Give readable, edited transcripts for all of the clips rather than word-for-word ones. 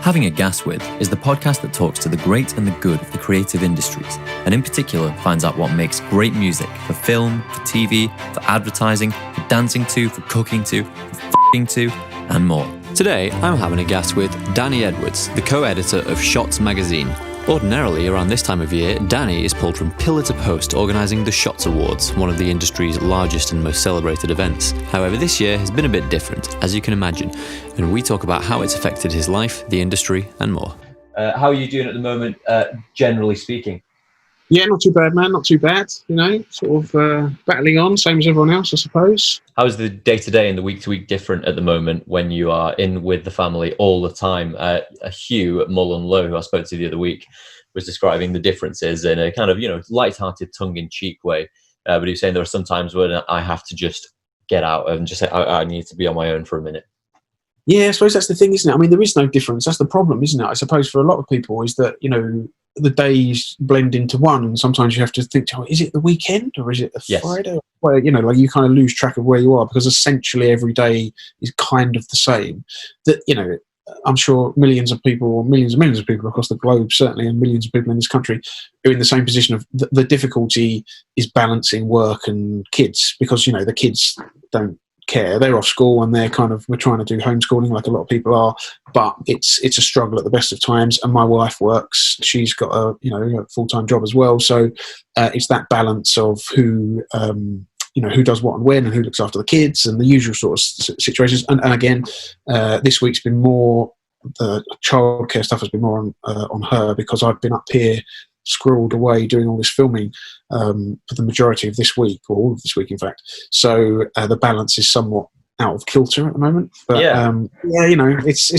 Having a Gas With is the podcast that talks to the great and the good of the creative industries, and in particular finds out what makes great music for film, for TV, for advertising, for dancing to, for cooking to, for f***ing to, and more. Today, I'm having a gas with Danny Edwards, the co-editor of Shots magazine. Ordinarily, around this time of year, Danny is pulled from pillar to post organising the Shots Awards, one of the industry's largest and most celebrated events. However, this year has been a bit different, as you can imagine, and we talk about how it's affected his life, the industry, and more. How are you doing at the moment, generally speaking? Yeah, not too bad, man. Not too bad. You know, sort of battling on, same as everyone else, I suppose. How's the day-to-day and the week-to-week different at the moment when you are in with the family all the time? Hugh at Mullen Low, who I spoke to the other week, was describing the differences in a kind of, light-hearted, tongue-in-cheek way. But he was saying there are some times when I have to just get out and just say, I need to be on my own for a minute. Yeah, I suppose that's the thing, isn't it? I mean, there is no difference. That's the problem, isn't it? I suppose for a lot of people is that, the days blend into one, and sometimes you have to think, is it the weekend or is it the Friday? Well, you kind of lose track of where you are because essentially every day is kind of the same. That, I'm sure millions and millions of people across the globe, certainly, and millions of people in this country are in the same position of the difficulty is balancing work and kids because, the kids don't care. They're off school and we're trying to do homeschooling like a lot of people are, but it's a struggle at the best of times. And my wife works, she's got a full-time job as well. So it's that balance of who does what and when and who looks after the kids and the usual sort of situations. And again, this week's been more, the childcare stuff has been more on her because I've been up here squirreled away doing all this filming for the majority of this week, or all of this week in fact, so the balance is somewhat out of kilter at the moment, but it's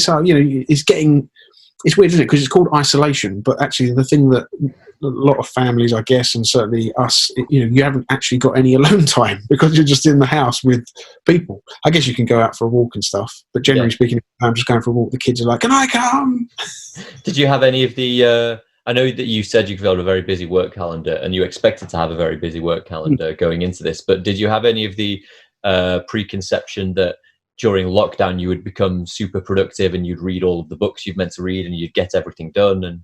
weird, isn't it, because it's called isolation, but actually the thing that a lot of families, I guess, and certainly us, you haven't actually got any alone time because you're just in the house with people. I guess you can go out for a walk and stuff, but generally speaking, I'm just going for a walk, the kids are like, can I come? Did you have any of the I know that you said you've got a very busy work calendar and you expected to have a very busy work calendar going into this, but did you have any of the preconception that during lockdown you would become super productive and you'd read all of the books you've meant to read and you'd get everything done? And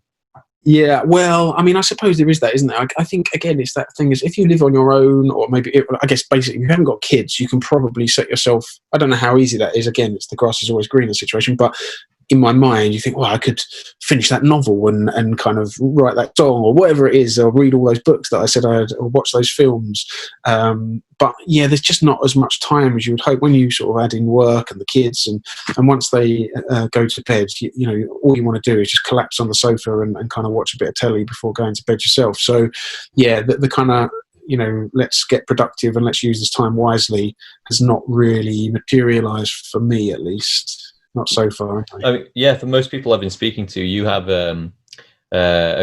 yeah, well, I mean, I suppose there is that, isn't there? I think, again, it's that thing is if you live on your own, or I guess basically if you haven't got kids, you can probably set yourself, I don't know how easy that is. Again, it's the grass is always greener situation, but in my mind, you think, well, I could finish that novel and kind of write that song or whatever it is, or read all those books that I said or watch those films. But yeah, there's just not as much time as you would hope when you sort of add in work and the kids. And once they go to bed, all you want to do is just collapse on the sofa and kind of watch a bit of telly before going to bed yourself. So yeah, the kind of, let's get productive and let's use this time wisely has not really materialised for me, at least. Not so far. I mean, yeah, for most people I've been speaking to, you have a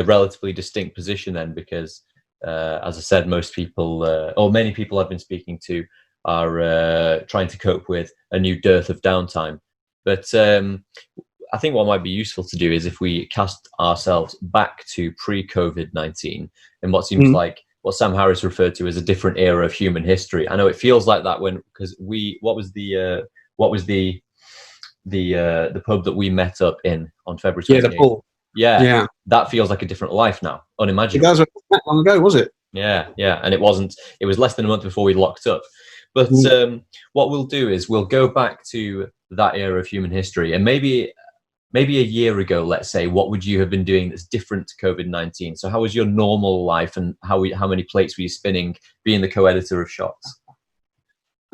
relatively distinct position then, because as I said, most people or many people I've been speaking to are trying to cope with a new dearth of downtime. But I think what might be useful to do is if we cast ourselves back to pre-COVID-19 and what seems like what Sam Harris referred to as a different era of human history. I know it feels like that because what was the pub that we met up in on February 28th. Yeah, the pool. Yeah, that feels like a different life now. Unimaginable. It does. That long ago, was it? Yeah, and it wasn't. It was less than a month before we locked up. But what we'll do is we'll go back to that era of human history, and maybe a year ago, let's say, what would you have been doing that's different to COVID-19? So how was your normal life, and how many plates were you spinning being the co-editor of Shots?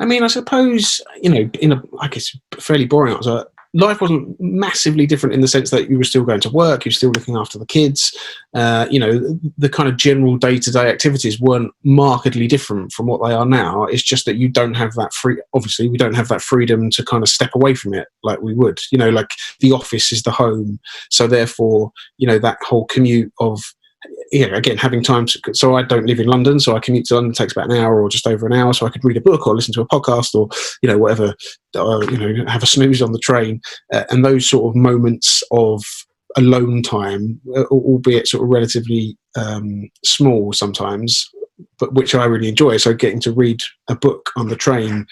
I mean, I suppose, in I guess, fairly boring answer, life wasn't massively different in the sense that you were still going to work, you're still looking after the kids. The kind of general day-to-day activities weren't markedly different from what they are now. It's just that you don't have that obviously, we don't have that freedom to kind of step away from it like we would. Like the office is the home. So therefore, that whole commute of, again, having time so I don't live in London, so I commute to London, it takes about an hour or just over an hour, so I could read a book or listen to a podcast or, whatever, have a snooze on the train. And those sort of moments of alone time, albeit sort of relatively small sometimes, but which I really enjoy. So getting to read a book on the train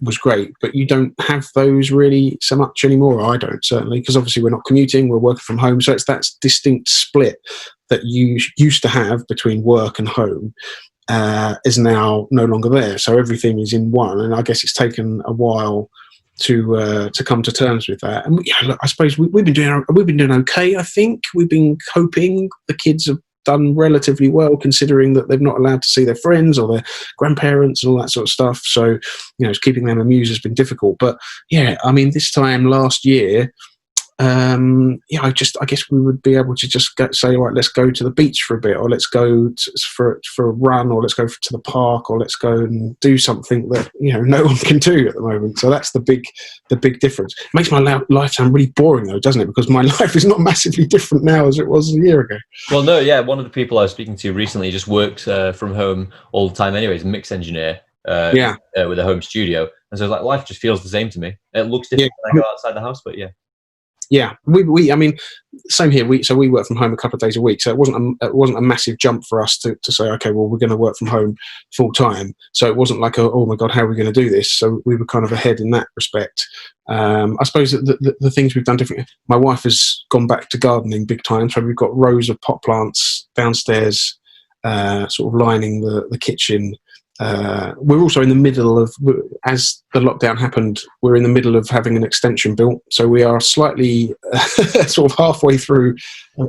was great. But you don't have those really so much anymore. I don't, certainly, because obviously we're not commuting, we're working from home. So it's that distinct split that you used to have between work and home is now no longer there. So everything is in one, and I guess it's taken a while to come to terms with that. And look, I suppose we've been doing okay. I think we've been coping. The kids have done relatively well, considering that they're not allowed to see their friends or their grandparents and all that sort of stuff. So, keeping them amused has been difficult. But yeah, I mean, this time last year, I guess we would be able to just say, right, let's go to the beach for a bit, or let's go for a run, or let's go to the park, or let's go and do something that no one can do at the moment. So that's the big difference. It makes my life sound really boring though, doesn't it? Because my life is not massively different now as it was a year ago. Well, no, yeah. One of the people I was speaking to recently just works from home all the time. Anyways, a mix engineer. With a home studio, and so like life just feels the same to me. It looks different when I go outside the house, but yeah. Yeah, I mean, same here. We work from home a couple of days a week, so it wasn't a massive jump for us to say, okay, well, we're going to work from home full time. So it wasn't like, oh my God, how are we going to do this? So we were kind of ahead in that respect. I suppose that the things we've done differently. My wife has gone back to gardening big time, so we've got rows of pot plants downstairs, sort of lining the kitchen. We're also in the middle of, as the lockdown happened, we're in the middle of having an extension built. So we are slightly sort of halfway through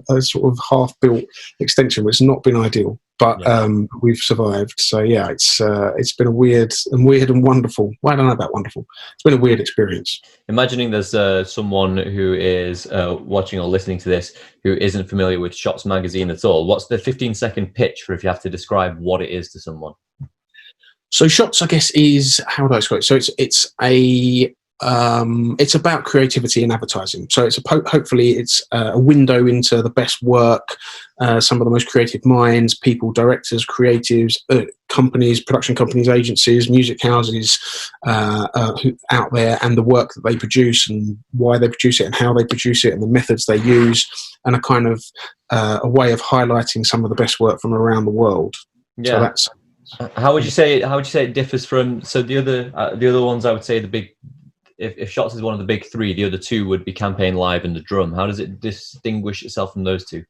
a sort of half-built extension, which has not been ideal, but we've survived. So yeah, it's been a weird and wonderful. Well, I don't know about wonderful. It's been a weird experience. Imagining there's someone who is watching or listening to this who isn't familiar with Shots magazine at all. What's the 15-second pitch for if you have to describe what it is to someone? So Shots, I guess, is, how would I describe it? So it's about creativity and advertising. So hopefully it's a window into the best work, some of the most creative minds, people, directors, creatives, companies, production companies, agencies, music houses who out there, and the work that they produce and why they produce it and how they produce it and the methods they use, and a kind of a way of highlighting some of the best work from around the world. Yeah. So that's. How would you say it differs from? So the other ones, I would say the big. If Shots is one of the big three, the other two would be Campaign Live and The Drum. How does it distinguish itself from those two?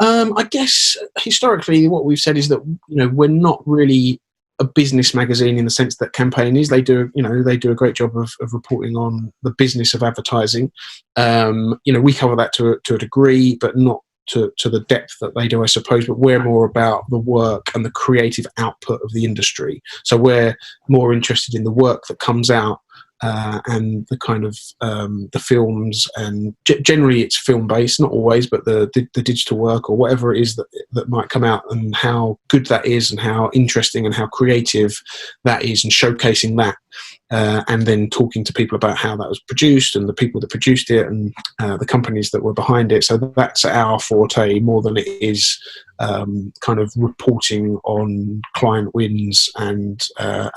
I guess historically, what we've said is that we're not really a business magazine in the sense that Campaign is. They do a great job of reporting on the business of advertising. We cover that to a degree, but not to the depth that they do, I suppose. But we're more about the work and the creative output of the industry. So we're more interested in the work that comes out. And the kind of the films, and generally it's film based, not always, but the digital work or whatever it is that might come out, and how good that is and how interesting and how creative that is, and showcasing that, and then talking to people about how that was produced and the people that produced it and the companies that were behind it. So that's our forte more than it is kind of reporting on client wins and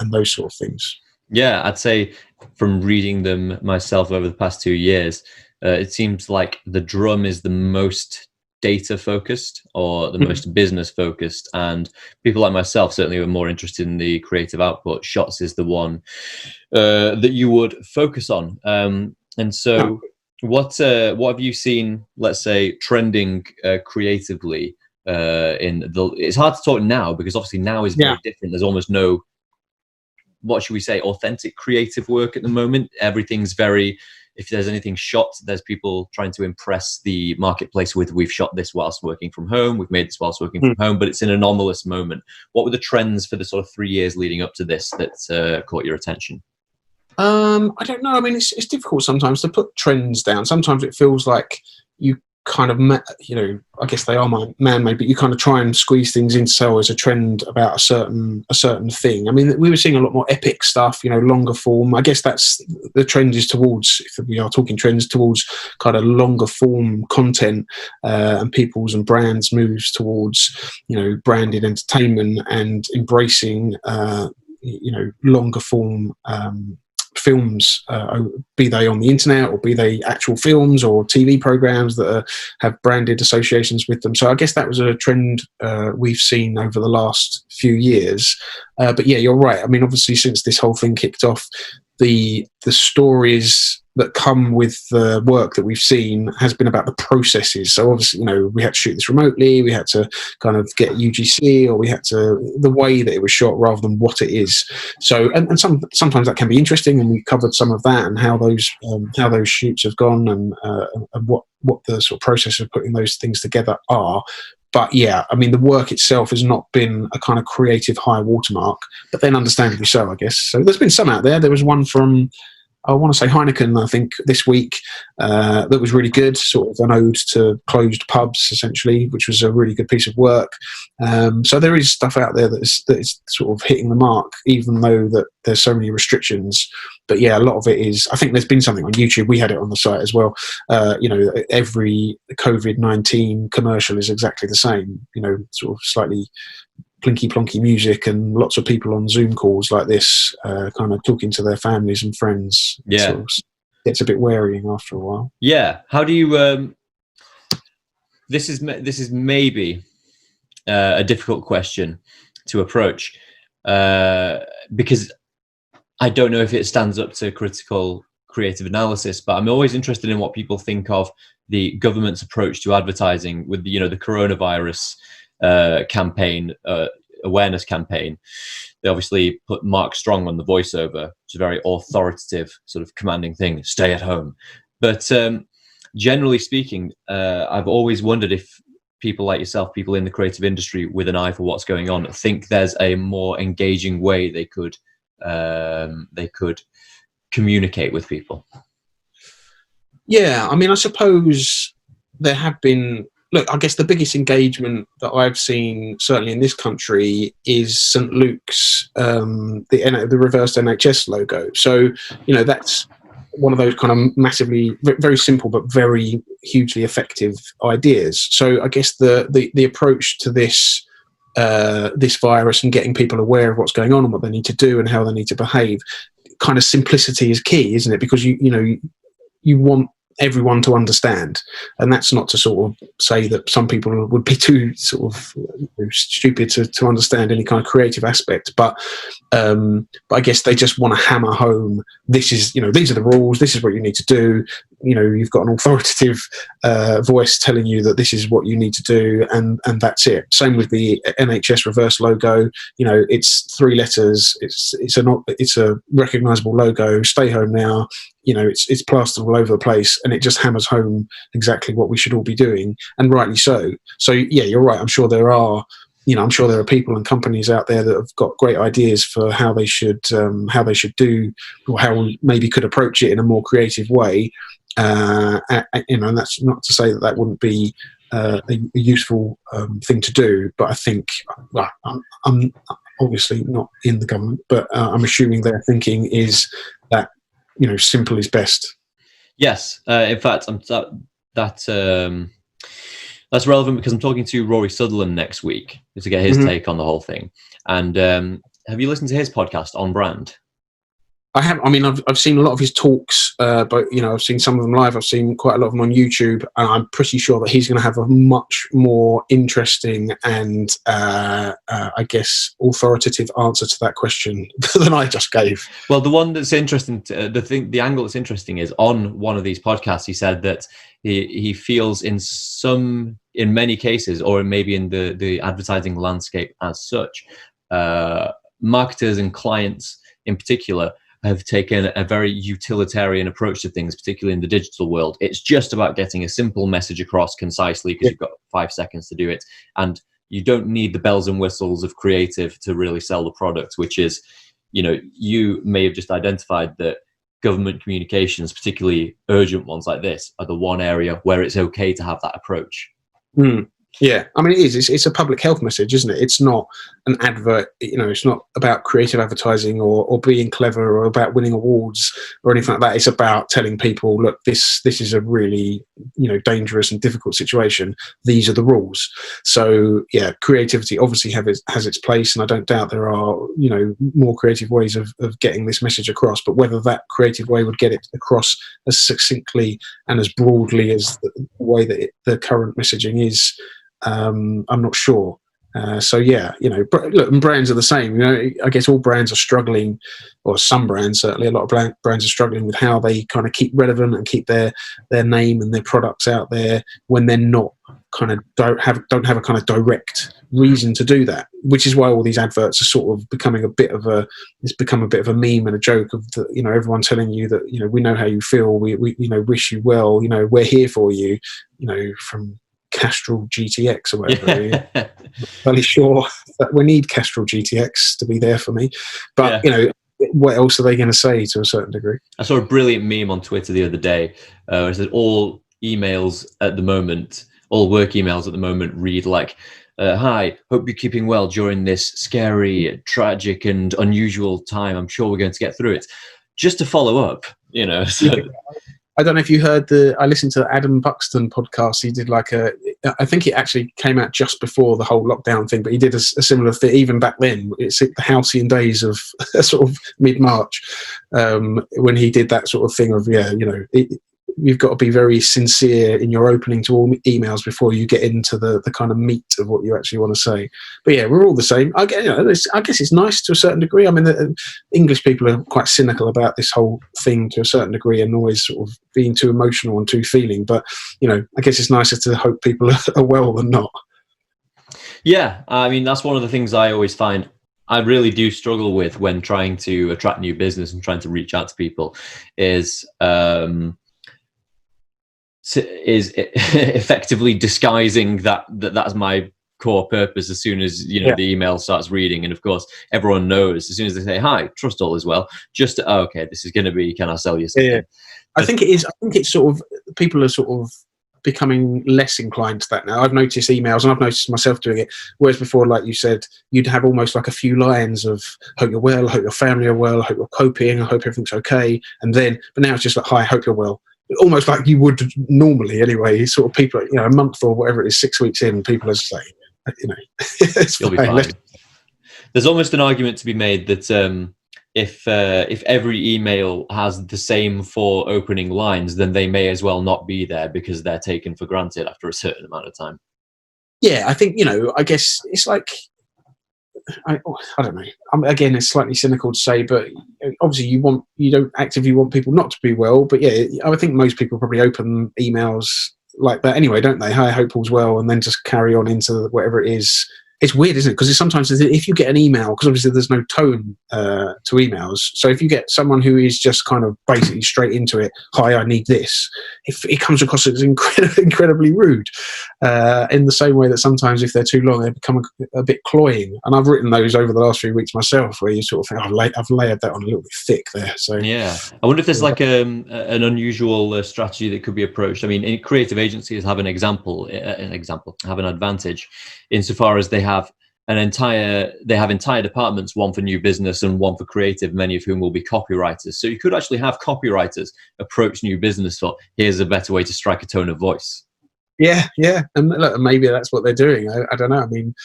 those sort of things. Yeah, I'd say from reading them myself over the past 2 years, it seems like The Drum is the most data focused or the most business focused, and people like myself certainly were more interested in the creative output. Shots is the one that you would focus on. And so what have you seen, let's say, trending creatively it's hard to talk now because obviously now is very different. There's almost no, what should we say, authentic creative work at the moment. Everything's very, if there's anything shot, there's people trying to impress the marketplace with, we've shot this whilst working from home, we've made this whilst working from home, but it's an anomalous moment. What were the trends for the sort of 3 years leading up to this that caught your attention? I don't know. I mean, it's difficult sometimes to put trends down. Sometimes it feels like you kind of, I guess they are man-made, but you kind of try and squeeze things in so as a trend about a certain thing. I mean, we were seeing a lot more epic stuff, longer form. I guess that's the trend is towards, if we are talking trends, towards kind of longer form content, and people's and brands moves towards, branded entertainment and embracing, longer form films, be they on the internet or be they actual films or TV programs that have branded associations with them. So I guess that was a trend we've seen over the last few years. But yeah, you're right. I mean, obviously, since this whole thing kicked off, the stories that come with the work that we've seen has been about the processes. So obviously, we had to shoot this remotely, we had to kind of get UGC, or we had to, the way that it was shot rather than what it is. So, and sometimes that can be interesting, and we covered some of that and how those shoots have gone, and what the sort of process of putting those things together are. But yeah, I mean, the work itself has not been a kind of creative high watermark, but then understandably so, I guess. So there's been some out there. There was one from, I want to say Heineken, I think, this week, that was really good, sort of an ode to closed pubs, essentially, which was a really good piece of work. So there is stuff out there that is sort of hitting the mark, even though that there's so many restrictions. But yeah, a lot of it is, I think there's been something on YouTube, we had it on the site as well, every COVID-19 commercial is exactly the same, sort of slightly plinky plonky music and lots of people on Zoom calls like this, kind of talking to their families and friends. Yeah, sort of gets a bit wearying after a while. Yeah, how do you? This is maybe a difficult question to approach, because I don't know if it stands up to critical creative analysis. But I'm always interested in what people think of the government's approach to advertising with the coronavirus campaign, awareness campaign. They obviously put Mark Strong on the voiceover, which is a very authoritative, sort of commanding thing, stay at home. But generally speaking, I've always wondered if people like yourself, people in the creative industry with an eye for what's going on, think there's a more engaging way they could communicate with people. Yeah, I mean, I suppose there have been, look, I guess the biggest engagement that I've seen, certainly in this country, is St. Luke's, the reversed NHS logo. So, that's one of those kind of massively, very simple but very hugely effective ideas. So I guess the approach to this virus and getting people aware of what's going on and what they need to do and how they need to behave, kind of simplicity is key, isn't it? Because you want everyone to understand, and that's not to sort of say that some people would be too sort of stupid to understand any kind of creative aspect, but I guess they just want to hammer home, this is, these are the rules, this is what you need to do, you've got an authoritative voice telling you that this is what you need to do, and that's it. Same with the NHS reverse logo, it's 3 letters, it's a recognizable logo, stay home now, it's plastered all over the place, and it just hammers home exactly what we should all be doing, and rightly so. So yeah, you're right. I'm sure there are people and companies out there that have got great ideas for how they should do, or how we maybe could approach it in a more creative way. And that's not to say that wouldn't be a useful thing to do. But I think, well, I'm obviously not in the government, but I'm assuming their thinking is that simple is best. Yes, in fact, that's relevant because I'm talking to Rory Sutherland next week to get his take on the whole thing. And have you listened to his podcast, On Brand? I have. I mean, I've seen a lot of his talks, but I've seen some of them live. I've seen quite a lot of them on YouTube, and I'm pretty sure that he's going to have a much more interesting and, I guess, authoritative answer to that question than I just gave. Well, the one that's interesting, the angle that's interesting is on one of these podcasts. He said that he feels in many cases, or maybe in the advertising landscape as such, marketers and clients in particular have taken a very utilitarian approach to things, particularly in the digital world. It's just about getting a simple message across concisely because you've got 5 seconds to do it. And you don't need the bells and whistles of creative to really sell the product, which is, you may have just identified that government communications, particularly urgent ones like this, are the one area where it's okay to have that approach. Yeah, I mean, it is. It's a public health message, isn't it? It's not an advert. It's not about creative advertising or being clever or about winning awards or anything like that. It's about telling people, look, this is a really dangerous and difficult situation. These are the rules. So yeah, creativity obviously has its place, and I don't doubt there are more creative ways of getting this message across. But whether that creative way would get it across as succinctly and as broadly as the way that the current messaging is. I'm not sure. So yeah, look, and brands are the same. I guess all brands are struggling, or some brands certainly. A lot of brands are struggling with how they kind of keep relevant and keep their name and their products out there when they're not don't have a kind of direct reason to do that. Which is why all these adverts are sort of becoming it's become a bit of a meme and a joke of everyone telling you that we know how you feel. We wish you well. We're here for you. From Castrol GTX or whatever. Yeah. I'm fairly sure that we need Castrol GTX to be there for me. But what else are they going to say to a certain degree? I saw a brilliant meme on Twitter the other day. It said all emails at the moment, all work emails at the moment read like, "Hi, hope you're keeping well during this scary, tragic, and unusual time. I'm sure we're going to get through it." Just to follow up, So. Yeah. I don't know if you heard I listened to the Adam Buxton podcast. He did I think it actually came out just before the whole lockdown thing, but he did a similar thing even back then. It's the halcyon days of sort of mid-March when he did that sort of thing of, you've got to be very sincere in your opening to all emails before you get into the kind of meat of what you actually want to say. But yeah, we're all the same. I guess it's nice to a certain degree. I mean, the English people are quite cynical about this whole thing to a certain degree and always sort of being too emotional and too feeling. But, I guess it's nicer to hope people are well than not. Yeah, I mean, that's one of the things I always find I really do struggle with when trying to attract new business and trying to reach out to people is effectively disguising that's my core purpose as soon as the email starts reading. And of course everyone knows as soon as they say, "Hi, trust all is well," just okay, this is going to be, can I sell you something? I think it is. I think it's sort of, people are sort of becoming less inclined to that now. I've noticed emails, and I've noticed myself doing it, whereas before, like you said, you'd have almost like a few lines of "hope you're well, hope your family are well, hope you're coping, I hope everything's okay," but now it's just like, "Hi, hope you're well." Almost like you would normally anyway. Sort of people, a month or whatever it is, 6 weeks in, people are saying, it's you'll be fine. There's almost an argument to be made that if every email has the same 4 opening lines, then they may as well not be there because they're taken for granted after a certain amount of time. Yeah, I think I guess it's like, I don't know. Again, it's slightly cynical to say, but obviously you don't actively want people not to be well. But yeah, I think most people probably open emails like that anyway, don't they? "Hi, I hope all's well," and then just carry on into whatever it is. It's weird, isn't it? Because sometimes if you get an email, because obviously there's no tone to emails. So if you get someone who is just kind of basically straight into it, "Hi, I need this," it comes across as incredibly rude. In the same way that sometimes if they're too long, they become a bit cloying. And I've written those over the last few weeks myself, where you sort of think, I've layered that on a little bit thick there. So yeah, I wonder if there's like an unusual strategy that could be approached. I mean, creative agencies have an advantage insofar as they have entire departments, one for new business and one for creative, many of whom will be copywriters. So you could actually have copywriters approach new business for, here's a better way to strike a tone of voice. Yeah, and look, maybe that's what they're doing. I don't know. I mean,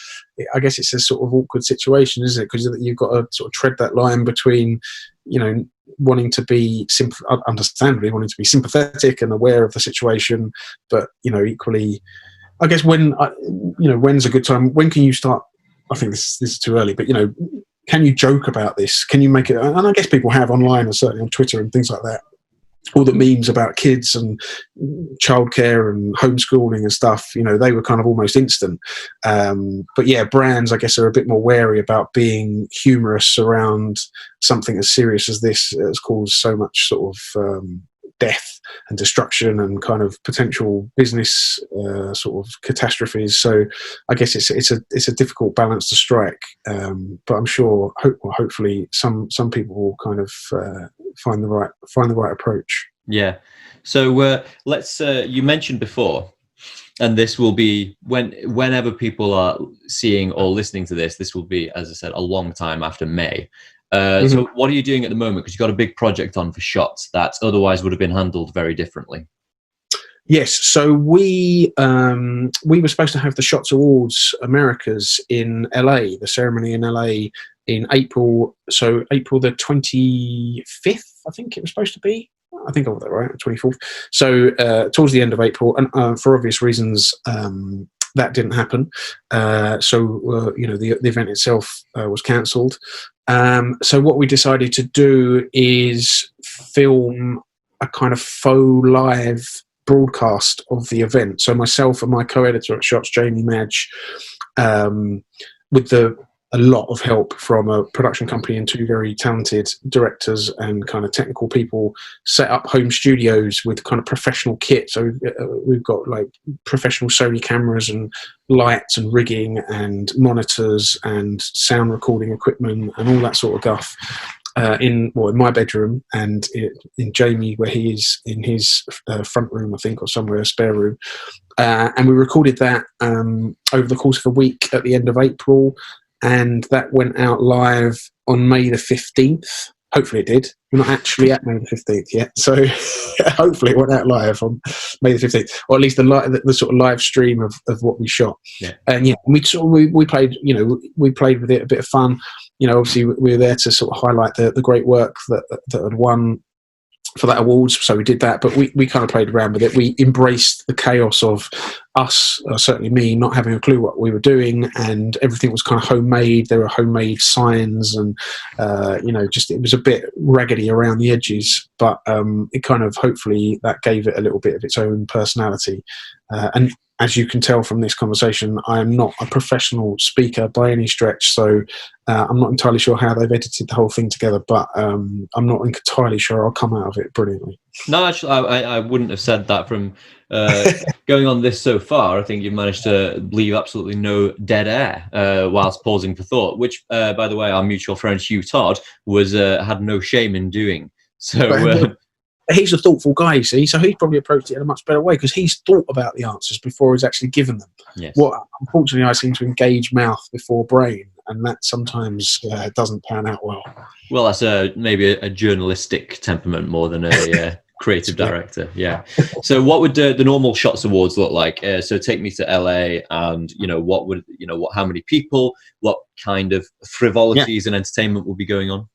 I guess it's a sort of awkward situation, isn't it? Because you've got to sort of tread that line between, wanting to be understandably wanting to be sympathetic and aware of the situation, but equally, I guess when's a good time? When can you start? I think this is too early, but can you joke about this? Can you make it? And I guess people have online, or certainly on Twitter and things like that. All the memes about kids and childcare and homeschooling and stuff, they were kind of almost instant. But yeah, brands, I guess, are a bit more wary about being humorous around something as serious as this has caused so much sort of death and destruction and kind of potential business sort of catastrophes. So I guess it's a difficult balance to strike. But I'm sure, hopefully, some people will kind of find the right approach. Yeah. So let's. You mentioned before And this will be whenever people are seeing or listening to this. This will be, as I said, a long time after May. So what are you doing at the moment? Because you've got a big project on for Shots that otherwise would have been handled very differently. Yes, so we were supposed to have the Shots Awards Americas in LA, the ceremony in LA in April. So April the 25th, I think it was supposed to be. I think I got that right, 24th. So towards the end of April, and for obvious reasons, that didn't happen. The event itself was cancelled. So what we decided to do is film a kind of faux live broadcast of the event. So myself and my co-editor at Shots, Jamie Madge, with a lot of help from a production company and two very talented directors and kind of technical people, set up home studios with kind of professional kit. So we've got like professional Sony cameras and lights and rigging and monitors and sound recording equipment and all that sort of guff. In my bedroom, and in Jamie, where he is in his front room, I think, or somewhere, a spare room. And we recorded that over the course of a week at the end of April, and that went out live on May the 15th. Hopefully it did. We're not actually at May the 15th yet, so hopefully it went out live on May the 15th, or at least the sort of live stream of what we shot. Yeah. And we played, we played with it, a bit of fun. Obviously we were there to sort of highlight the great work that had won for that awards, so we did that, but we kind of played around with it. We embraced the chaos of us, certainly me, not having a clue what we were doing, and everything was kind of homemade. There were homemade signs, and it was a bit raggedy around the edges, but it kind of, hopefully that gave it a little bit of its own personality. And as you can tell from this conversation, I am not a professional speaker by any stretch, so I'm not entirely sure how they've edited the whole thing together, but I'm not entirely sure I'll come out of it brilliantly. No, actually, I wouldn't have said that from going on this so far. I think you've managed to leave absolutely no dead air whilst pausing for thought, which, by the way, our mutual friend Hugh Todd had no shame in doing. So. He's a thoughtful guy, you see, so he's probably approached it in a much better way because he's thought about the answers before he's actually given them. Yes. Unfortunately, I seem to engage mouth before brain, and that sometimes doesn't pan out well. Well, that's maybe a journalistic temperament more than a creative director. Yeah. So what would the normal Shots Awards look like? So take me to LA, and how many people, what kind of frivolities and entertainment will be going on?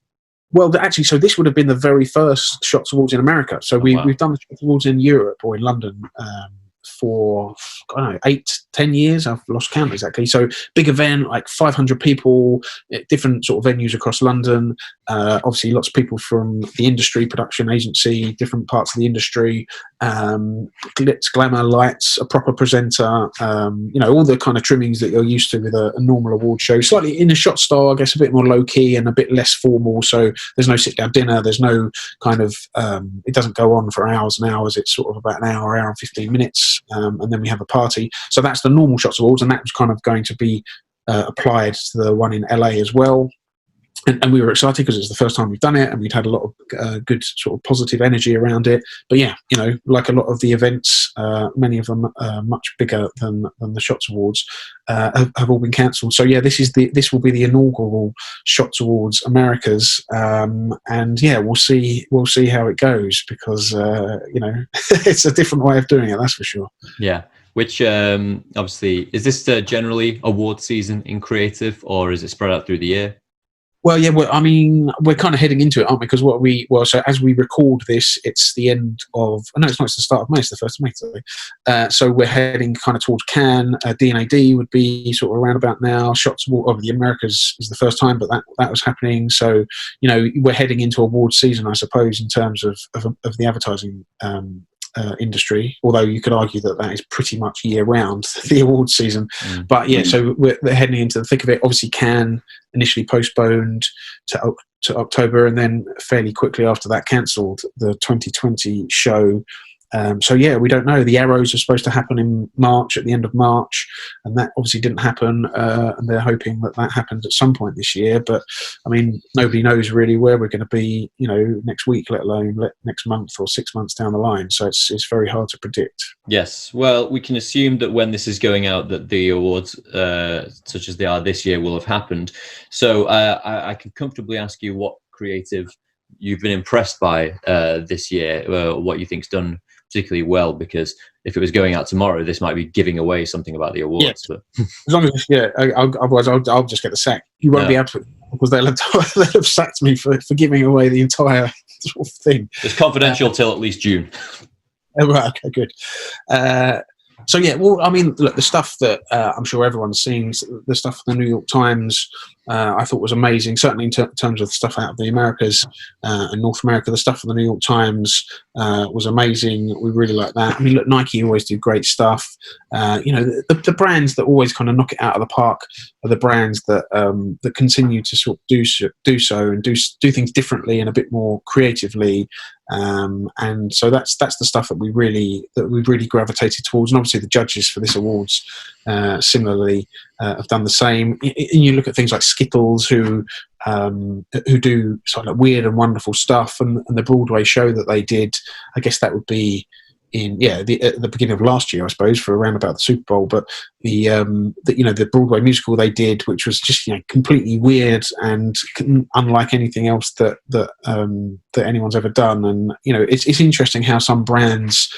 Well, actually, so this would have been the very first Shots Awards in America. So we've done the Shots Awards in Europe or in London for, 8-10 years. I've lost count exactly. So big event, like 500 people, different sort of venues across London. Obviously, lots of people from the industry, production agency, different parts of the industry. Glitz, glamour, lights, a proper presenter. All the kind of trimmings that you're used to with a normal award show. Slightly in a shot style, I guess, a bit more low key and a bit less formal. So there's no sit down dinner. There's no kind of. It doesn't go on for hours and hours. It's sort of about an hour and 15 minutes, and then we have a party. So that's the normal Shots Awards, and that was kind of going to be applied to the one in LA as well. And we were excited because it was the first time we've done it, and we'd had a lot of good sort of positive energy around it. But yeah, like a lot of the events, many of them much bigger than the Shots Awards, have all been cancelled. So yeah, this will be the inaugural Shots Awards Americas, and yeah, we'll see how it goes because it's a different way of doing it, that's for sure. Yeah. Which obviously, is this generally award season in creative, or is it spread out through the year? Well, yeah, we're kind of heading into it, aren't we? Because so as we record this, it's the end of, it's the start of May, it's the 1st of May today. So we're heading kind of towards Cannes. D&AD would be sort of around about now. Shots of the Americas is the first time, but that was happening. So, we're heading into award season, I suppose, in terms of the advertising industry, although you could argue that is pretty much year round, the awards season. But yeah, so we're heading into the thick of it. Obviously, Cannes initially postponed to October, and then fairly quickly after that cancelled the 2020 show. So yeah, we don't know. The Arrows are supposed to happen in March, at the end of March, and that obviously didn't happen. And they're hoping that happens at some point this year. But I mean, nobody knows really where we're going to be, next week, let alone next month or 6 months down the line. So it's very hard to predict. Yes, well, we can assume that when this is going out, that the awards, such as they are this year, will have happened. So I can comfortably ask you what creative you've been impressed by this year, what you think's done particularly well, because if it was going out tomorrow, this might be giving away something about the awards. Yes. But as long as otherwise I'll just get the sack. You won't be able to, because they'll have sacked me for giving away the entire sort of thing. It's confidential till at least June. Oh, right, okay, good. So yeah, well, I mean, look, the stuff that I'm sure everyone's seen, the stuff from the New York Times, I thought was amazing. Certainly in terms of the stuff out of the Americas and North America, the stuff from the New York Times was amazing. We really like that. I mean, look, Nike always do great stuff. The brands that always kind of knock it out of the park are the brands that that continue to sort of do so and do things differently and a bit more creatively. And so that's the stuff that we've really gravitated towards. And obviously the judges for this awards similarly have done the same. And you look at things like Skittles, who do sort of like weird and wonderful stuff, and the Broadway show that they did, I guess that would be at the beginning of last year, I suppose, for around about the Super Bowl. But the Broadway musical they did, which was just completely weird and unlike anything else that anyone's ever done. And it's interesting how some brands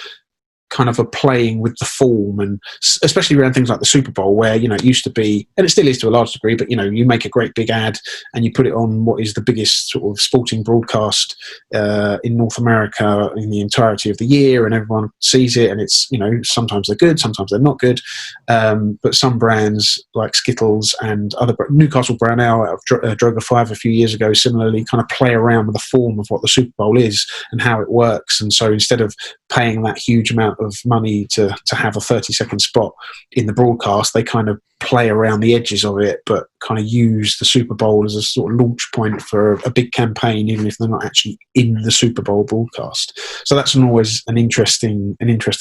kind of are playing with the form, and especially around things like the Super Bowl, where it used to be, and it still is to a large degree, but you make a great big ad and you put it on what is the biggest sort of sporting broadcast in North America in the entirety of the year, and everyone sees it, and it's sometimes they're good, sometimes they're not good, but some brands like Skittles and other Newcastle Brown Ale out of Droga 5 a few years ago similarly kind of play around with the form of what the Super Bowl is and how it works. And so instead of paying that huge amount of money to have a 30-second spot in the broadcast, they kind of play around the edges of it, but kind of use the Super Bowl as a sort of launch point for a big campaign, even if they're not actually in the Super Bowl broadcast. So that's always an interesting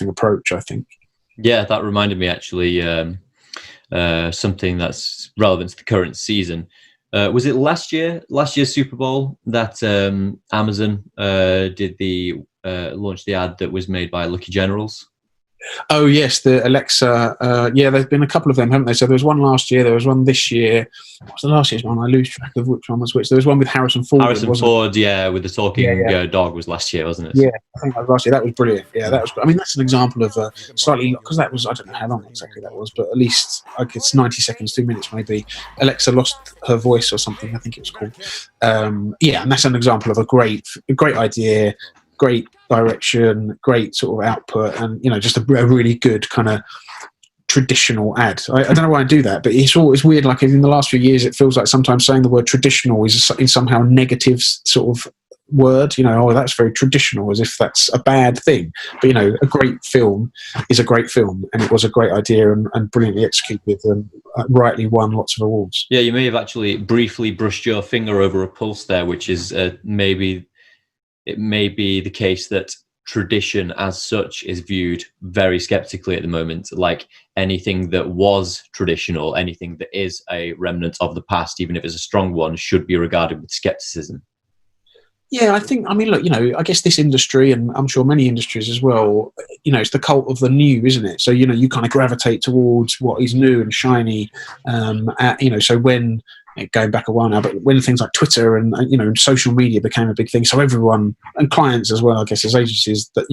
approach, I think. Yeah, that reminded me actually something that's relevant to the current season. Was it last year's Super Bowl that Amazon did the launched the ad that was made by Lucky Generals? Oh yes, the Alexa. There's been a couple of them, haven't there? So there was one last year. There was one this year. What was the last year's one? I lose track of which one was which. There was one with Harrison Ford. With the talking dog was last year, wasn't it? Yeah, I think that was last year. That was brilliant. Yeah, that was. I mean, that's an example of slightly, because that was, I don't know how long exactly that was, but at least it's 90 seconds, 2 minutes maybe. Alexa lost her voice or something, I think it was called. And that's an example of a great idea, great direction, great sort of output, and just a really good kind of traditional ad. I don't know why I do that, but it's always weird. Like in the last few years, it feels like sometimes saying the word traditional is somehow a negative sort of word. That's very traditional, as if that's a bad thing. But a great film is a great film, and it was a great idea and brilliantly executed, and rightly won lots of awards. Yeah, you may have actually briefly brushed your finger over a pulse there, which is it may be the case that tradition as such is viewed very skeptically at the moment. Like anything that was traditional, anything that is a remnant of the past, even if it's a strong one, should be regarded with skepticism. Yeah, I mean, look, I guess this industry, and I'm sure many industries as well, it's the cult of the new, isn't it? So, you kind of gravitate towards what is new and shiny. So when, going back a while now, but when things like Twitter and social media became a big thing, so everyone, and clients as well, I guess, as agencies, that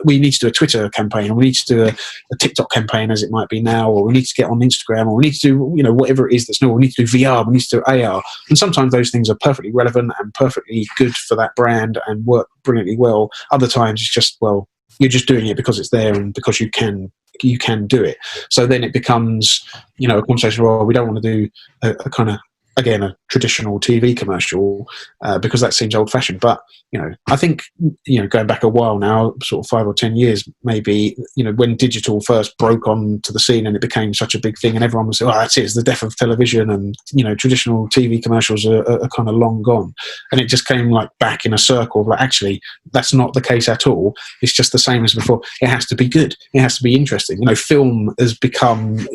we need to do a Twitter campaign, or we need to do a TikTok campaign, as it might be now, or we need to get on Instagram, or we need to do whatever it is that's new. We need to do VR, we need to do AR, and sometimes those things are perfectly relevant and perfectly good for that brand and work brilliantly well. Other times it's just, well, you're just doing it because it's there and because you can do it. So then it becomes a conversation. Well, we don't want to do a kind of again, a traditional TV commercial, because that seems old fashioned. But, I think, going back a while now, sort of 5 or 10 years, maybe, when digital first broke onto the scene and it became such a big thing and everyone was, that's it, it's the death of television, and, traditional TV commercials are kind of long gone. And it just came like back in a circle of like, actually, that's not the case at all. It's just the same as before. It has to be good. It has to be interesting. Film has become,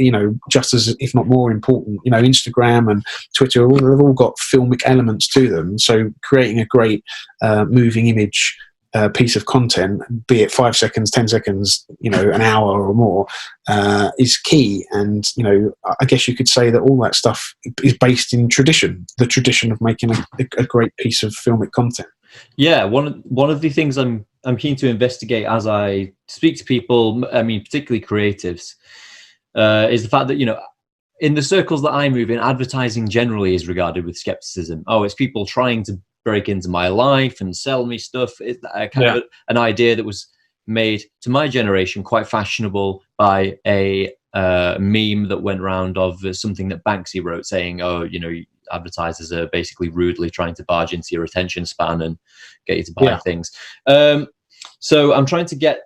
just as, if not more important. Instagram and Twitter, they've all got filmic elements to them. So creating a great moving image piece of content, be it 5 seconds, 10 seconds, an hour or more, is key. And, I guess you could say that all that stuff is based in tradition, the tradition of making a great piece of filmic content. Yeah, one of the things I'm keen to investigate as I speak to people, I mean, particularly creatives, is the fact that, in the circles that I move in, advertising generally is regarded with skepticism. Oh, it's people trying to break into my life and sell me stuff. It's kind of an idea that was made to my generation quite fashionable by a meme that went round of something that Banksy wrote saying, advertisers are basically rudely trying to barge into your attention span and get you to buy things. So I'm trying to get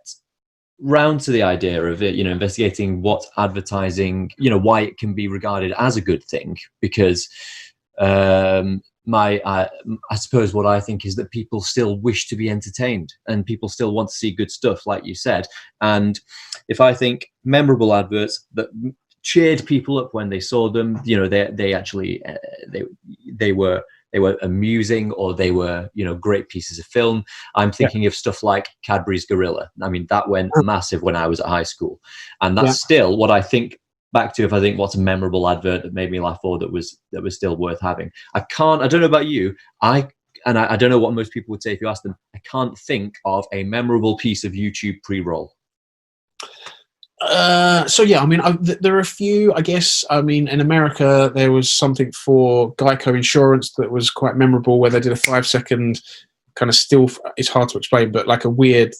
round to the idea of it, investigating what advertising, why it can be regarded as a good thing, because I suppose what I think is that people still wish to be entertained and people still want to see good stuff, like you said. And if I think memorable adverts that cheered people up when they saw them, they actually they were amusing, or they were great pieces of film. I'm thinking of stuff like Cadbury's Gorilla. I mean, that went massive when I was at high school, and that's still what I think back to if I think what's a memorable advert that made me laugh, or that was still worth having. I don't know about you, I don't know what most people would say if you ask them. I can't think of a memorable piece of YouTube pre-roll. There are a few, I guess. I mean, in America, there was something for Geico Insurance that was quite memorable, where they did a 5-second kind of still, it's hard to explain, but like a weird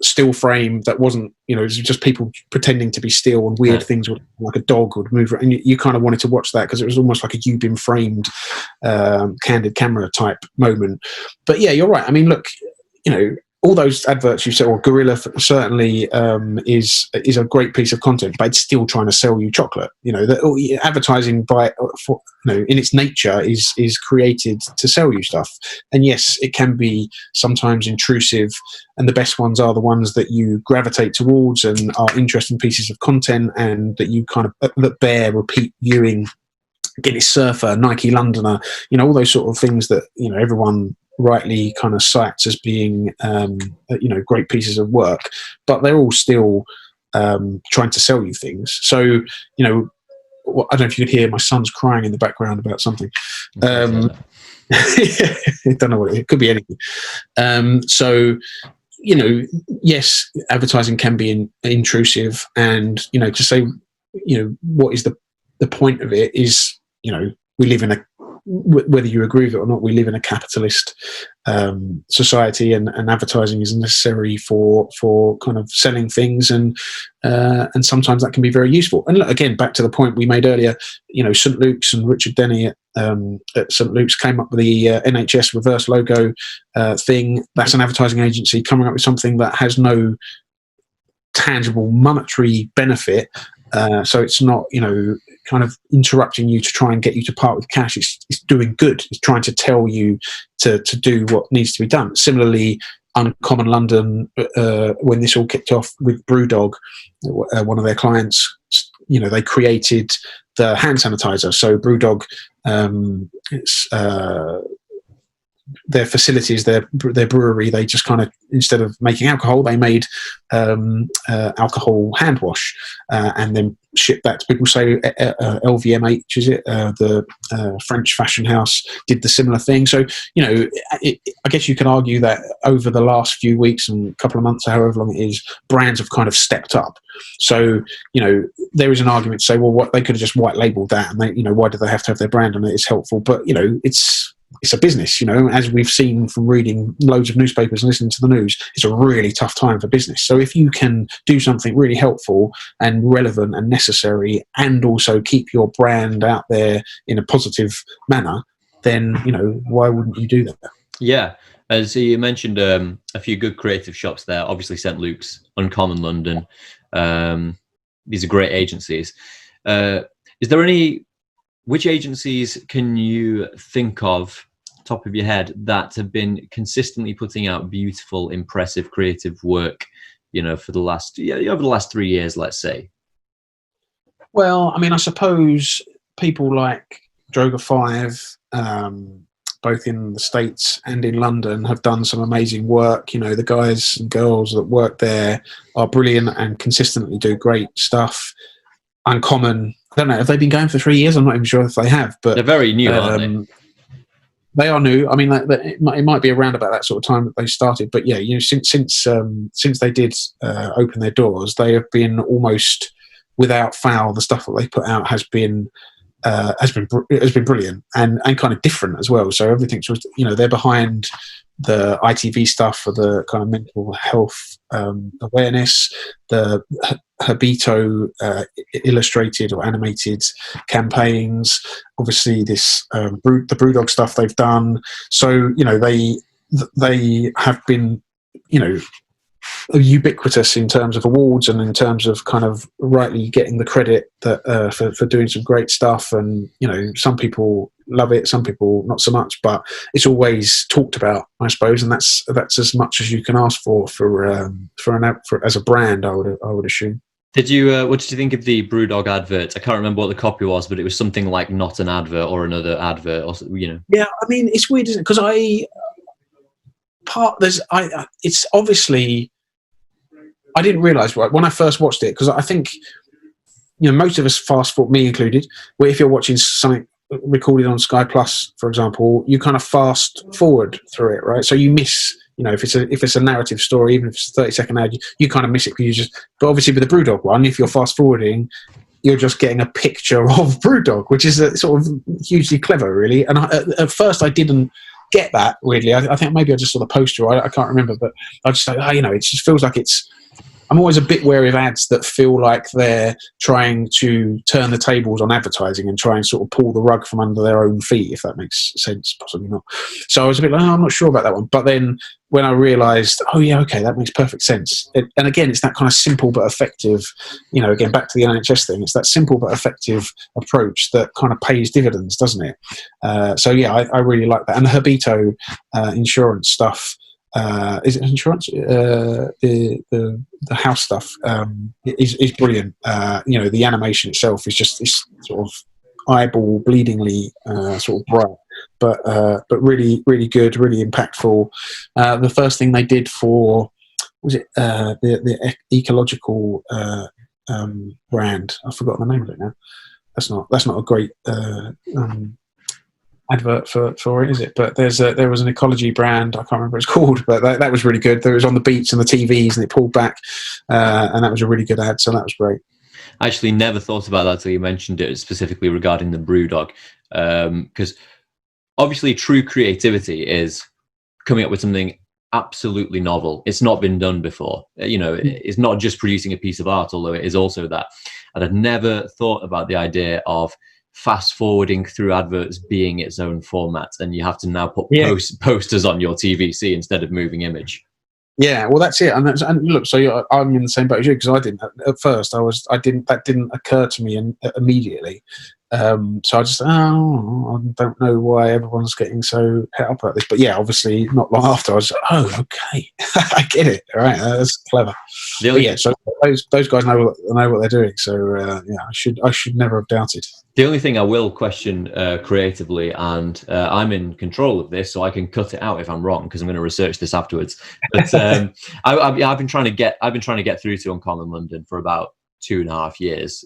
still frame that wasn't, it was just people pretending to be still, and weird things would, like a dog would move, and you kind of wanted to watch that because it was almost like a you've been framed candid camera type moment. But yeah, you're right. I mean, look, all those adverts you said, or Gorilla certainly is a great piece of content, but it's still trying to sell you chocolate. Advertising in its nature is created to sell you stuff. And yes, it can be sometimes intrusive, and the best ones are the ones that you gravitate towards and are interesting pieces of content, and that you kind of that bear repeat viewing. Guinness Surfer, Nike Londoner, all those sort of things that everyone rightly kind of cites as being great pieces of work, but they're all still trying to sell you things. So I don't know if you could hear my son's crying in the background about something. I don't know what it could be, anything. Yes, advertising can be intrusive, and to say what is the point of it is, we live in whether you agree with it or not, we live in a capitalist society, and advertising is necessary for kind of selling things, and sometimes that can be very useful. And look, again, back to the point we made earlier, St. Luke's and Richard Denny at St. Luke's came up with the NHS reverse logo thing. That's an advertising agency coming up with something that has no tangible monetary benefit. So it's not, kind of interrupting you to try and get you to part with cash. It's doing good. It's trying to tell you to do what needs to be done. Similarly, Uncommon London, when this all kicked off with Brewdog, one of their clients, they created the hand sanitizer. So Brewdog, their facilities, their brewery, they just kind of, instead of making alcohol, they made alcohol hand wash, and then shipped that to people. So LVMH, is it, the French fashion house, did the similar thing. So I guess you can argue that over the last few weeks and couple of months, however long it is, brands have kind of stepped up. So there is an argument to say, well, what they could have just white labeled that, and they, why do they have to have their brand on it? It's helpful, but it's it's a business, you know, as we've seen from reading loads of newspapers and listening to the news. It's a really tough time for business. So if you can do something really helpful and relevant and necessary, and also keep your brand out there in a positive manner, then, you know, why wouldn't you do that? Yeah. So you mentioned a few good creative shops there. Obviously, St. Luke's, Uncommon London. These are great agencies. Is there any? Which agencies can you think of, top of your head, that have been consistently putting out beautiful, impressive, creative work? You know, for the last over the last 3 years, let's say. Well, I mean, I suppose people like Droga 5, both in the States and in London, have done some amazing work. You know, the guys and girls that work there are brilliant and consistently do great stuff. Uncommon, I don't know, have they been going for 3 years? I'm not even sure if they have, but They're very new, aren't they? They are new. I mean, it might be around about that sort of time that they started. But yeah, you know, since they did open their doors, they have been almost without fail. The stuff that they put out has been brilliant and kind of different as well. So everything's, you know, they're behind the ITV stuff for the kind of mental health awareness, the Habito illustrated or animated campaigns, obviously this the Brewdog stuff they've done. So, you know, they have been, you know, ubiquitous in terms of awards and in terms of kind of rightly getting the credit that for doing some great stuff. And, you know, some people love it, some people not so much, but it's always talked about, I suppose, and that's as much as you can ask for as a brand, I would assume. Did you? What did you think of the Brewdog advert? I can't remember what the copy was, but it was something like "not an advert" or another advert, or, you know. Yeah, I mean, it's weird, isn't it? Because it's obviously, I didn't realise, right, when I first watched it, because I think, you know, most of us fast forward, me included, where if you're watching something recorded on Sky Plus, for example, you kind of fast forward through it, right? So you miss, you know, if it's a narrative story, even if it's a 30-second ad, you kind of miss it because but obviously with the Brewdog one, if you're fast forwarding, you're just getting a picture of Brewdog, which is sort of hugely clever, really. And at first I didn't get that, weirdly. I think maybe I just saw the poster, I can't remember, but I just like, you know, it just feels like I'm always a bit wary of ads that feel like they're trying to turn the tables on advertising and try and sort of pull the rug from under their own feet, if that makes sense. Possibly not. So I was a bit like, I'm not sure about that one. But then when I realised, oh yeah, okay, that makes perfect sense. And again, it's that kind of simple but effective, you know, again, back to the NHS thing, it's that simple but effective approach that kind of pays dividends, doesn't it? So yeah, I really like that. And the Habito insurance stuff, is it insurance? The house stuff is brilliant. You know, the animation itself is just this sort of eyeball bleedingly sort of bright, but really, really good, really impactful. The first thing they did for, was it the ecological brand? I've forgotten the name of it now. That's not a great advert for it, is it? But there was an ecology brand, I can't remember what it's called, but that was really good. There was on the beach and the TVs, and it pulled back, and that was a really good ad, so that was great. I actually never thought about that until you mentioned it, specifically regarding the Brewdog, because obviously true creativity is coming up with something absolutely novel. It's not been done before. You know, it's not just producing a piece of art, although it is also that. And I'd never thought about the idea of fast forwarding through adverts being its own format, and you have to now put posters on your TVC instead of moving image. Yeah, well, that's it. And look, so I'm in the same boat as you, because I didn't at first. That didn't occur to me immediately. So I just, I don't know why everyone's getting so het up about this. But yeah, obviously, not long after, I was, okay, I get it. All right, that's clever. Yeah, so those guys know what they're doing. So yeah, I should never have doubted. The only thing I will question creatively, and I'm in control of this, so I can cut it out if I'm wrong, because I'm going to research this afterwards. But I've been trying to get through to Uncommon London for about 2.5 years.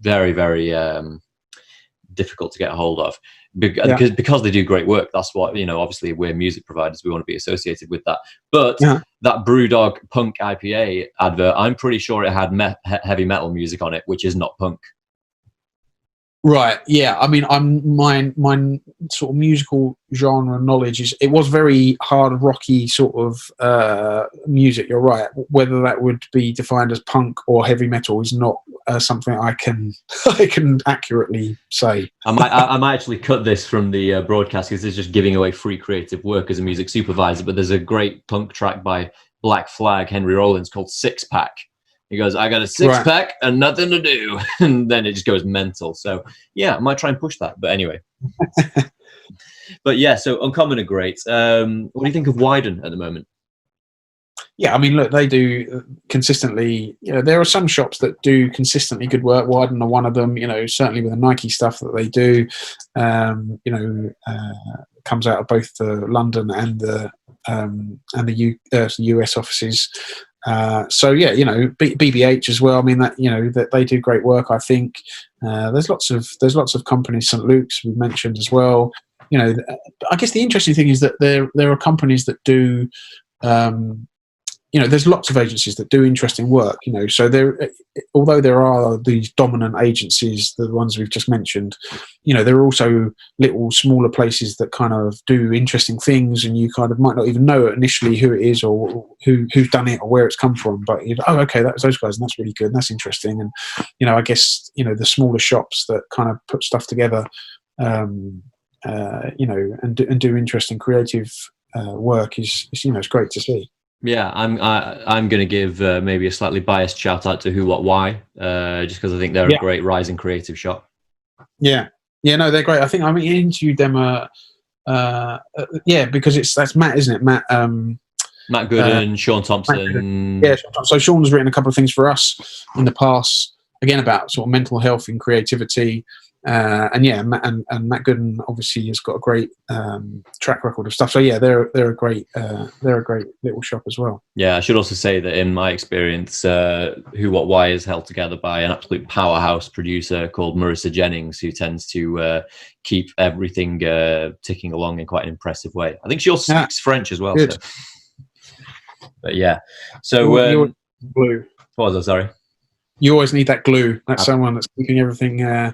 Very, very difficult to get a hold of, because they do great work. That's what, you know, obviously we're music providers, we want to be associated with that. But that Brewdog Punk IPA advert, I'm pretty sure it had heavy metal music on it, which is not punk. Right. Yeah. I mean, my sort of musical genre knowledge it was very hard rocky sort of music. You're right. Whether that would be defined as punk or heavy metal is not something I can I can accurately say. I might actually cut this from the broadcast because it's just giving away free creative work as a music supervisor. But there's a great punk track by Black Flag, Henry Rollins, called Six Pack. He goes, I got a six-pack and nothing to do. And then it just goes mental. So, yeah, I might try and push that. But anyway. But, yeah, so Uncommon are great. What do you think of Wyden at the moment? Yeah, I mean, look, they do consistently. There are some shops that do consistently good work. Wyden are one of them. Certainly with the Nike stuff that they do. Comes out of both the London and the US offices. So yeah, BBH as well. I mean that they do great work. I think there's lots of companies. St. Luke's we mentioned as well. I guess the interesting thing is that there are companies that do. There's lots of agencies that do interesting work. So although there are these dominant agencies, the ones we've just mentioned, there are also little smaller places that kind of do interesting things, and you kind of might not even know initially who it is or who's done it or where it's come from. But okay, that's those guys, and that's really good, and that's interesting. And I guess the smaller shops that kind of put stuff together, and do interesting creative work is it's great to see. Yeah, I'm going to give maybe a slightly biased shout out to Who What Why, just because I think they're a great rising creative shop. Yeah, no, they're great. I think I interviewed them. Because that's Matt, isn't it? Matt Gooden, Sean Thompson. Yeah, so Sean's written a couple of things for us in the past, again about sort of mental health and creativity. Matt Gooden obviously has got a great track record of stuff. So yeah, they're a great little shop as well. Yeah, I should also say that in my experience, Who What Why is held together by an absolute powerhouse producer called Marissa Jennings, who tends to keep everything ticking along in quite an impressive way. I think she also speaks French as well. Good. So. But yeah, so glue. What was I? Sorry. You always need that glue. That's someone that's keeping everything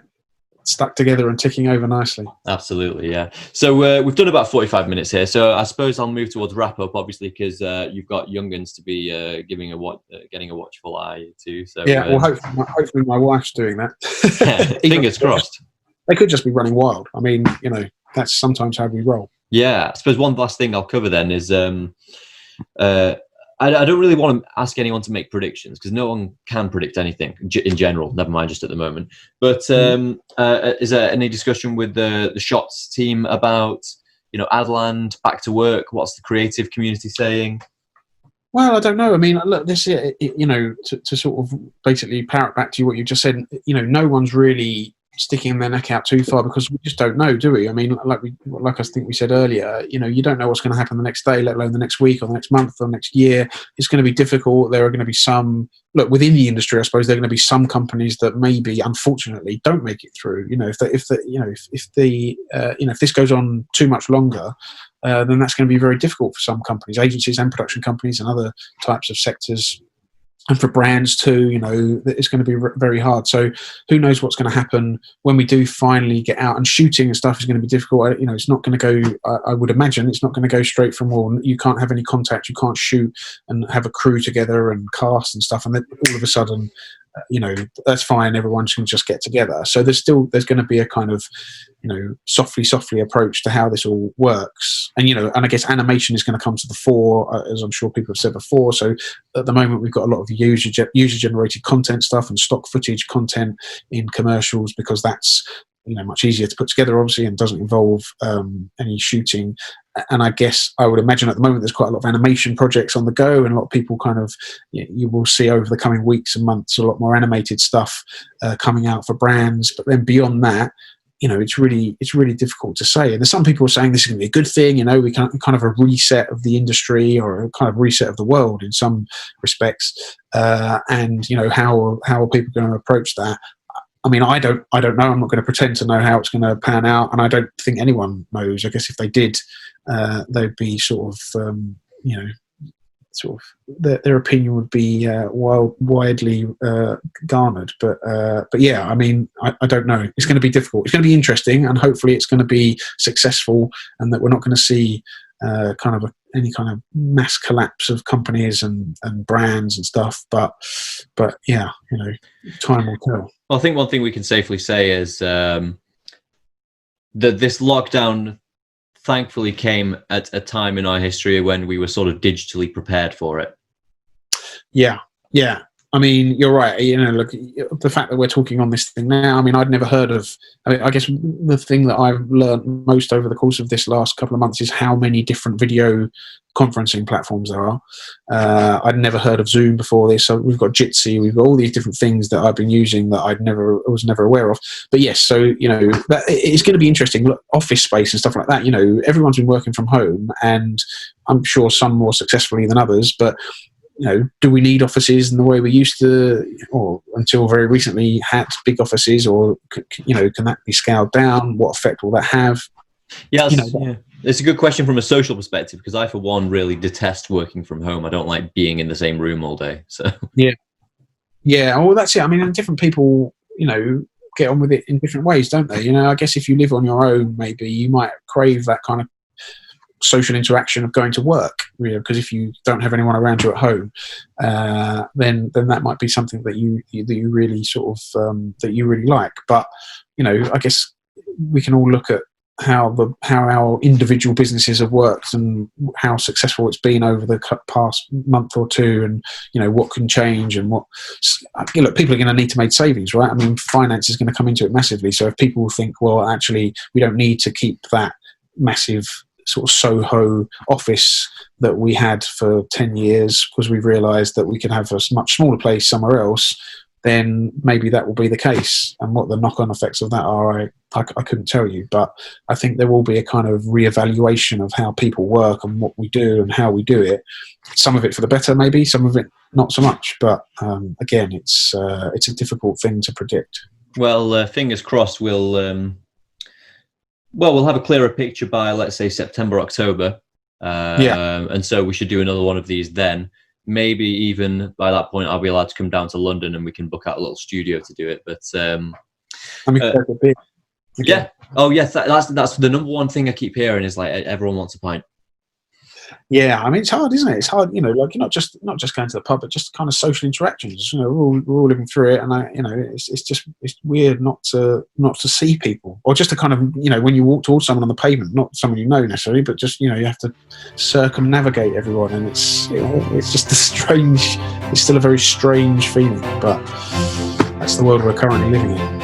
stuck together and ticking over nicely. Absolutely, yeah. So we've done about 45 minutes here. So I suppose I'll move towards wrap up, obviously, because you've got young'uns to be getting a watchful eye to. So yeah, well, hopefully my wife's doing that. Fingers crossed. They could just be running wild. I mean, that's sometimes how we roll. Yeah, I suppose one last thing I'll cover then is I don't really want to ask anyone to make predictions because no one can predict anything in general, never mind just at the moment. But is there any discussion with the Shots team about, Adland, back to work? What's the creative community saying? Well, I don't know. I mean, look, this is, to sort of basically parrot back to you what you just said, no one's really sticking their neck out too far because we just don't know, do we? I mean, like I think we said earlier, you don't know what's going to happen the next day, let alone the next week or the next month or next year. It's going to be difficult. There are going to be some within the industry. I suppose there are going to be some companies that maybe, unfortunately, don't make it through. If this goes on too much longer, then that's going to be very difficult for some companies, agencies and production companies and other types of sectors. And for brands too, it's going to be very hard. So who knows what's going to happen when we do finally get out, and shooting and stuff is going to be difficult. It's not going to go, I would imagine it's not going to go straight from, well, you can't have any contact, you can't shoot and have a crew together and cast and stuff. And then all of a sudden, that's fine. Everyone can just get together. So there's going to be a kind of, softly approach to how this all works. And, and I guess animation is going to come to the fore, as I'm sure people have said before. So at the moment, we've got a lot of user generated content stuff and stock footage content in commercials because that's, much easier to put together, obviously, and doesn't involve any shooting. And I guess I would imagine at the moment there's quite a lot of animation projects on the go, and a lot of people kind of, you will see over the coming weeks and months a lot more animated stuff coming out for brands. But then beyond that, it's really difficult to say. And there's some people saying this is going to be a good thing. We can kind of a reset of the industry or a kind of reset of the world in some respects. And how are people going to approach that? I mean, I don't know. I'm not going to pretend to know how it's going to pan out, and I don't think anyone knows. I guess if they did, they'd be sort of, sort of their opinion would be widely garnered. But yeah, I mean, I don't know. It's going to be difficult. It's going to be interesting, and hopefully it's going to be successful, and that we're not going to see any kind of mass collapse of companies and brands and stuff. But yeah, time will tell. Well, I think one thing we can safely say is that this lockdown thankfully came at a time in our history when we were sort of digitally prepared for it. Yeah. I mean, you're right. Look, the fact that we're talking on this thing now, I mean, I'd never heard of, I guess the thing that I've learned most over the course of this last couple of months is how many different video conferencing platforms there are. I'd never heard of Zoom before this. So we've got Jitsi, we've got all these different things that I've been using that I was never aware of. But yes, so, that it's going to be interesting. Look, office space and stuff like that, everyone's been working from home, and I'm sure some more successfully than others, but do we need offices in the way we used to, or until very recently had big offices, or can that be scaled down? What effect will that have? Yeah, it's a good question from a social perspective, because I, for one, really detest working from home. I don't like being in the same room all day. So yeah. Well, that's it. I mean, and different people, get on with it in different ways, don't they? I guess if you live on your own, maybe you might crave that kind of social interaction of going to work, because if you don't have anyone around you at home, then that might be something that you really sort of that you really like. But I guess we can all look at how our individual businesses have worked and how successful it's been over the past month or two, and what can change, and what people are going to need to make savings, right? I mean, finance is going to come into it massively. So if people think, well, actually we don't need to keep that massive sort of Soho office that we had for 10 years because we've realised that we can have a much smaller place somewhere else, then maybe that will be the case. And what the knock-on effects of that are, I couldn't tell you. But I think there will be a kind of re-evaluation of how people work and what we do and how we do it. Some of it for the better, maybe. Some of it not so much. But again, it's a difficult thing to predict. Well, fingers crossed we'll have a clearer picture by, let's say, September, October. And so we should do another one of these then. Maybe even by that point, I'll be allowed to come down to London and we can book out a little studio to do it. But yeah. Oh, yes. That's the number one thing I keep hearing is like everyone wants a pint. Yeah, I mean, it's hard, isn't it? It's hard, like you're not just going to the pub, but just kind of social interactions. We're all living through it, and it's weird not to see people, or just to kind of when you walk towards someone on the pavement, not someone you know necessarily, but just you have to circumnavigate everyone, and it's just it's still a very strange feeling, but that's the world we're currently living in.